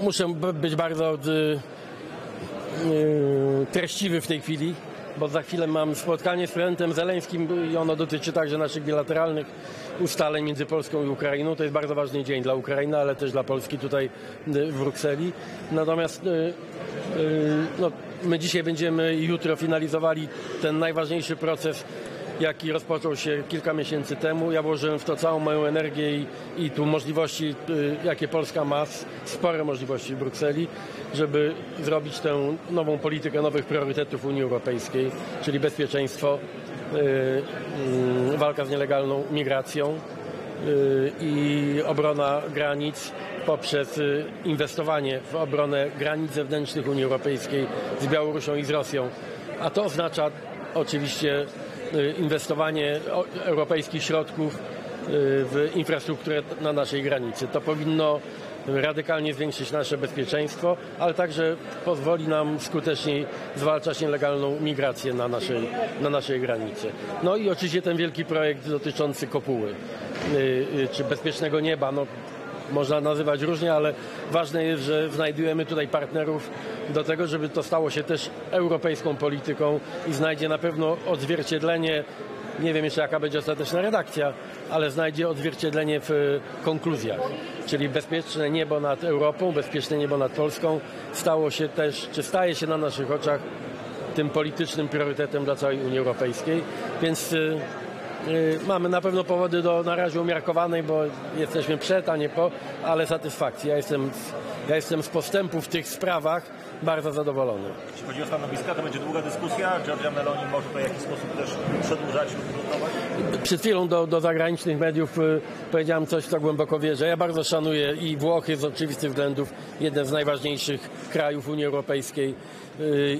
muszę być bardzo treściwy w tej chwili, bo za chwilę mam spotkanie z prezydentem Zeleńskim i ono dotyczy także naszych bilateralnych ustaleń między Polską i Ukrainą. To jest bardzo ważny dzień dla Ukrainy, ale też dla Polski tutaj w Brukseli. Natomiast my dzisiaj będziemy jutro finalizowali ten najważniejszy proces, jaki rozpoczął się kilka miesięcy temu. Ja włożyłem w to całą moją energię i tu możliwości, jakie Polska ma, spore możliwości w Brukseli, żeby zrobić tę nową politykę nowych priorytetów Unii Europejskiej, czyli bezpieczeństwo, walka z nielegalną migracją i obrona granic poprzez inwestowanie w obronę granic zewnętrznych Unii Europejskiej z Białorusią i z Rosją. A to oznacza oczywiście inwestowanie europejskich środków w infrastrukturę na naszej granicy. To powinno radykalnie zwiększyć nasze bezpieczeństwo, ale także pozwoli nam skuteczniej zwalczać nielegalną migrację na naszej granicy. No i oczywiście ten wielki projekt dotyczący Kopuły, czy bezpiecznego nieba. Można nazywać różnie, ale ważne jest, że znajdujemy tutaj partnerów do tego, żeby to stało się też europejską polityką i znajdzie na pewno odzwierciedlenie, nie wiem jeszcze jaka będzie ostateczna redakcja, ale znajdzie odzwierciedlenie w konkluzjach. Czyli bezpieczne niebo nad Europą, bezpieczne niebo nad Polską stało się też, czy staje się na naszych oczach tym politycznym priorytetem dla całej Unii Europejskiej. Więc mamy na pewno powody do na razie umiarkowanej, bo jesteśmy przed, a nie po, ale satysfakcji. Ja jestem z postępu w tych sprawach bardzo zadowolony. Jeśli chodzi o stanowiska, to będzie długa dyskusja. Giorgia Meloni może to w jakiś sposób też przedłużać lub blokować? Przed chwilą do zagranicznych mediów powiedziałem coś, w co głęboko wierzę. Ja bardzo szanuję i Włochy z oczywistych względów, jeden z najważniejszych krajów Unii Europejskiej,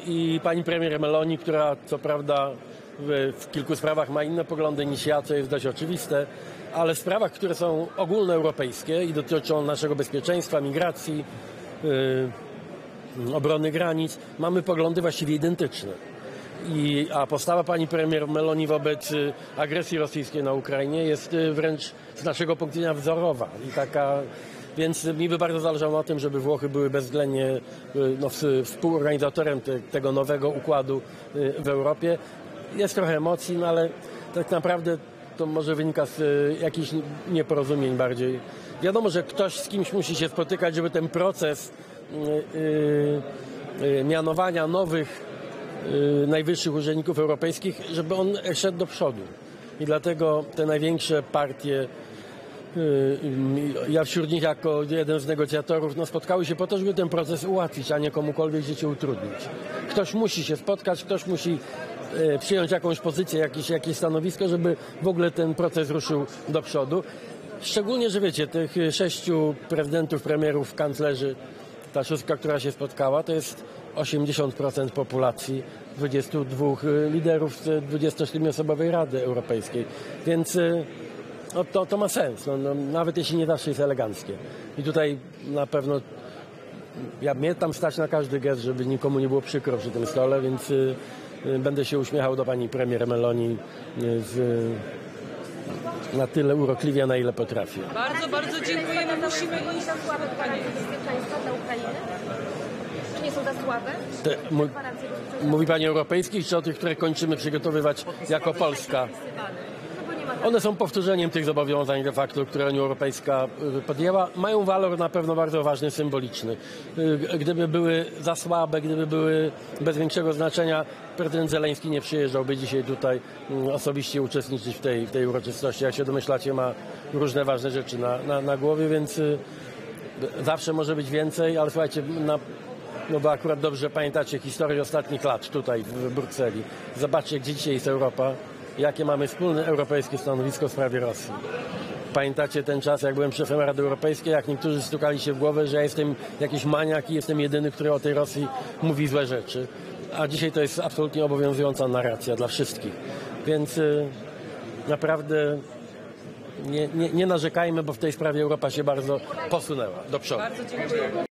i pani premier Meloni, która co prawda w kilku sprawach ma inne poglądy niż ja, co jest dość oczywiste, ale w sprawach, które są ogólnoeuropejskie i dotyczą naszego bezpieczeństwa, migracji, obrony granic, mamy poglądy właściwie identyczne. A postawa pani premier Meloni wobec agresji rosyjskiej na Ukrainie jest wręcz z naszego punktu widzenia wzorowa i taka. Więc mi by bardzo zależało na tym, żeby Włochy były bezwzględnie współorganizatorem tego nowego układu w Europie. Jest trochę emocji, no ale tak naprawdę to może wynika z jakichś nieporozumień bardziej. Wiadomo, że ktoś z kimś musi się spotykać, żeby ten proces mianowania nowych najwyższych urzędników europejskich, żeby on szedł do przodu. I dlatego te największe partie, ja wśród nich jako jeden z negocjatorów, spotkały się po to, żeby ten proces ułatwić, a nie komukolwiek życie utrudnić. Ktoś musi się spotkać, ktoś musi przyjąć jakąś pozycję, jakieś stanowisko, żeby w ogóle ten proces ruszył do przodu. Szczególnie, że wiecie, tych 6 prezydentów, premierów, kanclerzy, ta szóstka, która się spotkała, to jest 80% populacji 22 liderów z 27-osobowej Rady Europejskiej. Więc to ma sens, nawet jeśli nie zawsze jest eleganckie. I tutaj na pewno mnie tam stać na każdy gest, żeby nikomu nie było przykro przy tym stole, więc będę się uśmiechał do pani premier Meloni na tyle urokliwie, na ile potrafię. Bardzo, bardzo dziękujemy. Musimy iść za słabe pytanie bezpieczeństwa dla Ukrainy? Czy nie są za słabe? Mówi pani o europejskich, czy o tych, które kończymy przygotowywać jako Polska? One są powtórzeniem tych zobowiązań de facto, które Unia Europejska podjęła. Mają walor na pewno bardzo ważny, symboliczny. Gdyby były za słabe, gdyby były bez większego znaczenia, prezydent Zeleński nie przyjeżdżałby dzisiaj tutaj osobiście uczestniczyć w tej uroczystości. Jak się domyślacie, ma różne ważne rzeczy na głowie, więc zawsze może być więcej, ale słuchajcie, bo akurat dobrze pamiętacie historię ostatnich lat tutaj w Brukseli. Zobaczcie, gdzie dzisiaj jest Europa. Jakie mamy wspólne europejskie stanowisko w sprawie Rosji. Pamiętacie ten czas, jak byłem szefem Rady Europejskiej, jak niektórzy stukali się w głowę, że ja jestem jakiś maniak i jestem jedyny, który o tej Rosji mówi złe rzeczy. A dzisiaj to jest absolutnie obowiązująca narracja dla wszystkich. Więc naprawdę nie narzekajmy, bo w tej sprawie Europa się bardzo posunęła do przodu. Bardzo dziękuję.